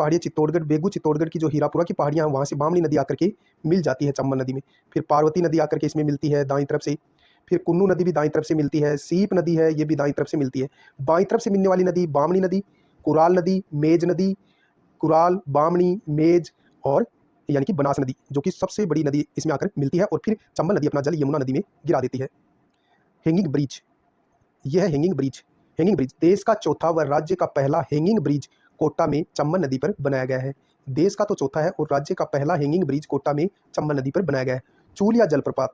पहाड़ियाँ चित्तौड़गढ़, बेगू चित्तौड़गढ़ की जो हीरापुरा की पहाड़ियाँ हैं वहाँ से बामनी नदी आकर के मिल जाती है चंबल नदी में। फिर पार्वती नदी आकर के इसमें मिलती है दाईं तरफ से। फिर कुन्नू नदी भी दाईं तरफ से मिलती है, सीप नदी है ये भी दाईं तरफ से मिलती है। बाईं तरफ से मिलने वाली नदी बामनी नदी, कुराल नदी, मेज नदी, कुराल, बामनी, मेज और यानी कि बनास नदी जो कि सबसे बड़ी नदी इसमें आकर मिलती है, और फिर चंबल नदी अपना जल यमुना नदी में गिरा देती है। हैंगिंग ब्रिज, यह है हैंगिंग ब्रिज। हैंगिंग ब्रिज देश का चौथा व राज्य का पहला हैंगिंग ब्रिज कोटा में चंबल नदी पर बनाया गया है। देश का तो चौथा है और राज्य का पहला हैंगिंग ब्रिज कोटा में चंबल नदी पर बनाया गया है। चूलिया जलप्रपात,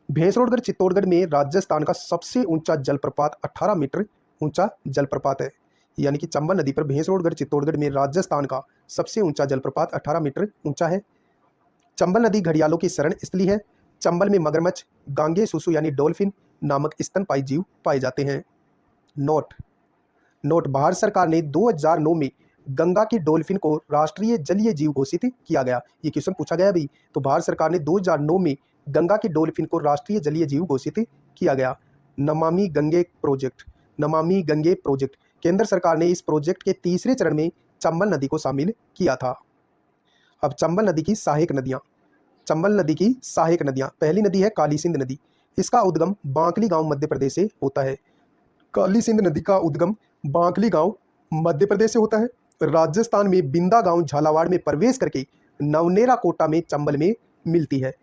भैंसरोडगढ़ चित्तौड़गढ़ में राजस्थान का सबसे ऊंचा जलप्रपात 18 मीटर ऊंचा जलप्रपात है। यानी कि चंबल नदी पर भैंसरोडगढ़ चित्तौड़गढ़ में राजस्थान का सबसे ऊंचा जलप्रपात 18 मीटर ऊंचा है। चंबल नदी घड़ियालों की शरण स्थली है। चंबल में मगरमच्छ, गांगे सुसु यानी डॉल्फिन नामक स्तनपायी जीव पाए जाते हैं। नोट, भारत सरकार ने 2009 में गंगा की डॉल्फिन को राष्ट्रीय जलीय जीव घोषित किया गया। ये क्वेश्चन पूछा गया भाई, तो भारत सरकार ने 2009 में गंगा की डॉल्फिन को राष्ट्रीय जलीय जीव घोषित किया गया। नमामि गंगे प्रोजेक्ट, नमामि गंगे प्रोजेक्ट, केंद्र सरकार ने इस प्रोजेक्ट के तीसरे चरण में चंबल नदी को शामिल किया था। अब चंबल नदी की सहायक नदियाँ, चंबल नदी की सहायक नदियाँ, पहली नदी है काली सिंध नदी। इसका उद्गम बांकली गांव मध्य प्रदेश से होता है। काली सिंध नदी का उद्गम बांकली गांव मध्य प्रदेश से होता है। राजस्थान में बिंदा गांव झालावाड़ में प्रवेश करके नवनेरा कोटा में चंबल में मिलती है।